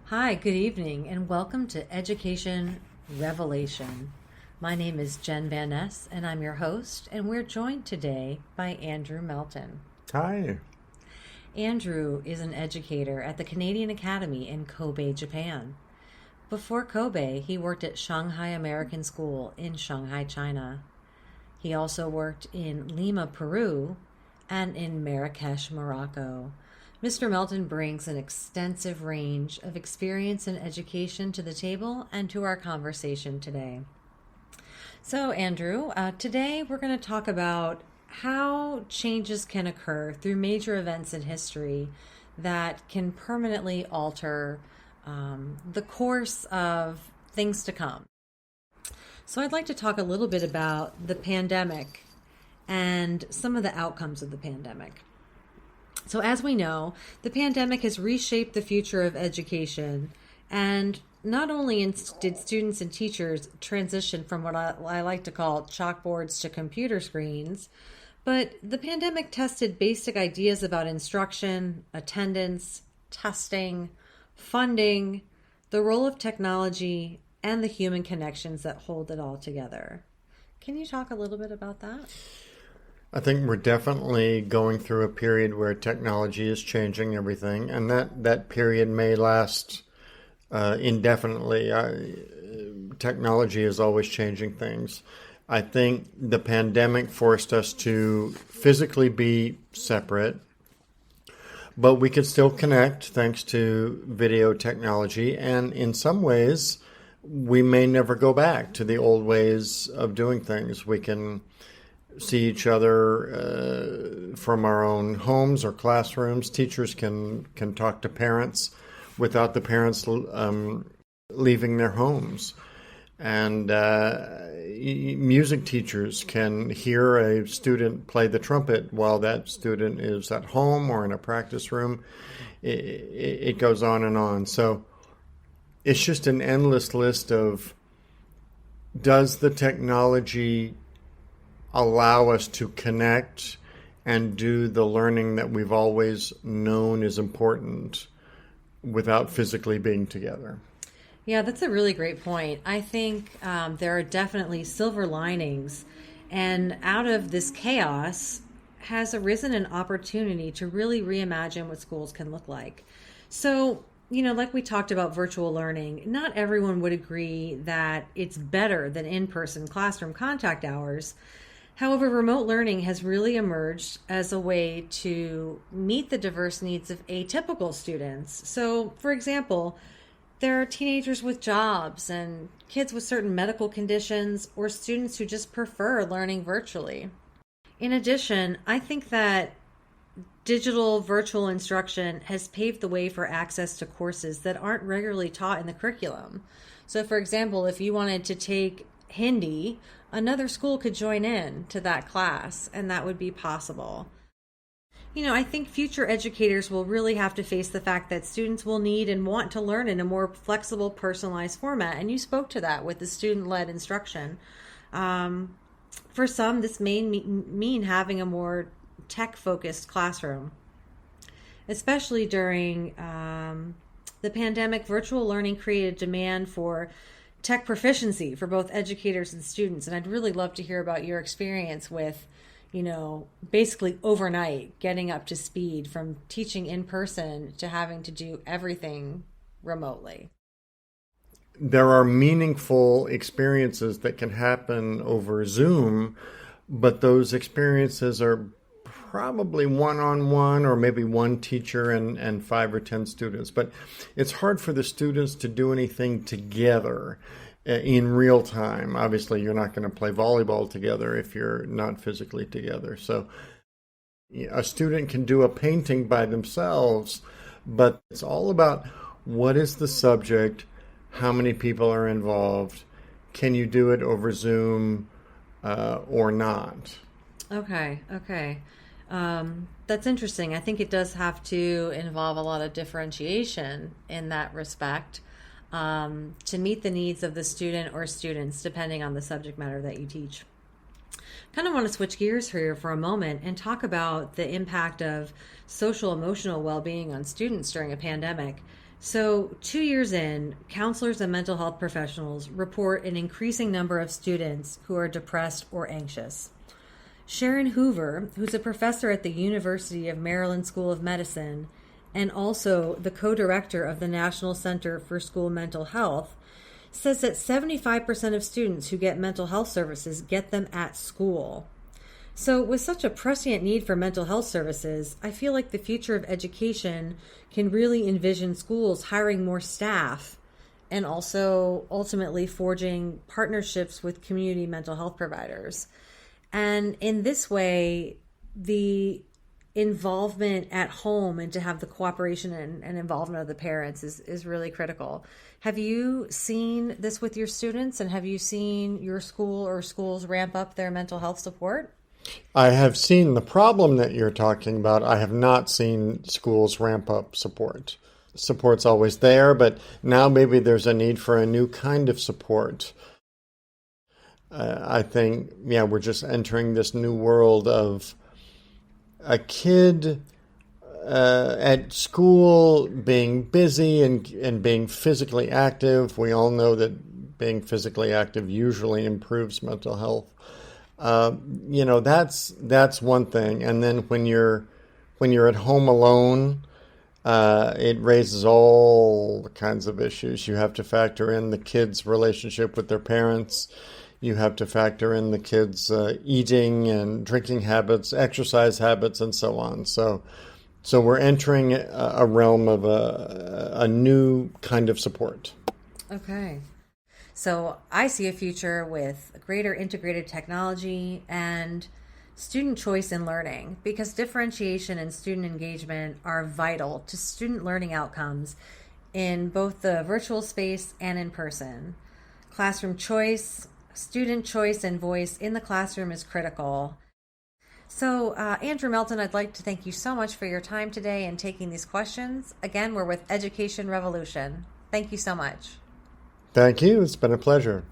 Hi, good evening, and welcome to Education Revelation. My name is Jen Van Ness, and I'm your host, and we're joined today by Andrew Melton. Hi. Andrew is an educator at the Canadian Academy in Kobe, Japan. Before Kobe, he worked at Shanghai American School in Shanghai, China. He also worked in Lima, Peru, and in Marrakesh, Morocco. Mr. Melton brings an extensive range of experience and education to the table and to our conversation today. So, Andrew, today we're going to talk about how changes can occur through major events in history that can permanently alter the course of things to come. So, I'd like to talk a little bit about the pandemic and some of the outcomes of the pandemic. So, as we know, the pandemic has reshaped the future of education, and not only did students and teachers transition from what I like to call chalkboards to computer screens, but the pandemic tested basic ideas about instruction, attendance, testing, funding, the role of technology, and the human connections that hold it all together. Can you talk a little bit about that? I think we're definitely going through a period where technology is changing everything, and that period may last indefinitely. Technology is always changing things. I think the pandemic forced us to physically be separate, but we could still connect thanks to video technology, and in some ways, we may never go back to the old ways of doing things. We can see each other from our own homes or classrooms. Teachers can talk to parents without the parents leaving their homes. And music teachers can hear a student play the trumpet while that student is at home or in a practice room. It goes on and on. So it's just an endless list of, does the technology allow us to connect and do the learning that we've always known is important without physically being together? Yeah, that's a really great point. I think there are definitely silver linings, and out of this chaos has arisen an opportunity to really reimagine what schools can look like. So, like we talked about virtual learning, not everyone would agree that it's better than in-person classroom contact hours. However, remote learning has really emerged as a way to meet the diverse needs of atypical students. So, for example, there are teenagers with jobs and kids with certain medical conditions or students who just prefer learning virtually. In addition, I think that digital virtual instruction has paved the way for access to courses that aren't regularly taught in the curriculum. So, for example, if you wanted to take Hindi, another school could join in to that class, and that would be possible. I think future educators will really have to face the fact that students will need and want to learn in a more flexible, personalized format. And you spoke to that with the student-led instruction. For some, this may mean having a more tech-focused classroom. Especially during the pandemic, virtual learning created demand for tech proficiency for both educators and students. And I'd really love to hear about your experience with, basically overnight getting up to speed from teaching in person to having to do everything remotely. There are meaningful experiences that can happen over Zoom, but those experiences are probably one-on-one or maybe one teacher and 5 or 10 students. But it's hard for the students to do anything together in real time. Obviously, you're not going to play volleyball together if you're not physically together. So a student can do a painting by themselves, but it's all about what is the subject, how many people are involved, can you do it over Zoom or not? Okay. That's interesting. I think it does have to involve a lot of differentiation in that respect to meet the needs of the student or students, depending on the subject matter that you teach. Kind of want to switch gears here for a moment and talk about the impact of social emotional well-being on students during a pandemic. So, 2 years in, counselors and mental health professionals report an increasing number of students who are depressed or anxious. Sharon Hoover, who's a professor at the University of Maryland School of Medicine and also the co-director of the National Center for School Mental Health, says that 75% of students who get mental health services get them at school. So, with such a prescient need for mental health services, I feel like the future of education can really envision schools hiring more staff and also ultimately forging partnerships with community mental health providers. And in this way, the involvement at home and to have the cooperation and involvement of the parents is really critical. Have you seen this with your students, and have you seen your school or schools ramp up their mental health support? I have seen the problem that you're talking about. I have not seen schools ramp up support. Support's always there, but now maybe there's a need for a new kind of support. I think, we're just entering this new world of a kid at school being busy and being physically active. We all know that being physically active usually improves mental health. That's one thing. And then when you're at home alone, it raises all kinds of issues. You have to factor in the kids' relationship with their parents. You have to factor in the kids' eating and drinking habits, exercise habits, and so on. So we're entering a realm of a new kind of support. Okay. So I see a future with greater integrated technology and student choice in learning, because differentiation and student engagement are vital to student learning outcomes in both the virtual space and in person. Classroom choice, student choice, and voice in the classroom is critical. So, Andrew Melton, I'd like to thank you so much for your time today and taking these questions. Again, we're with Education Revolution. Thank you so much. Thank you. It's been a pleasure.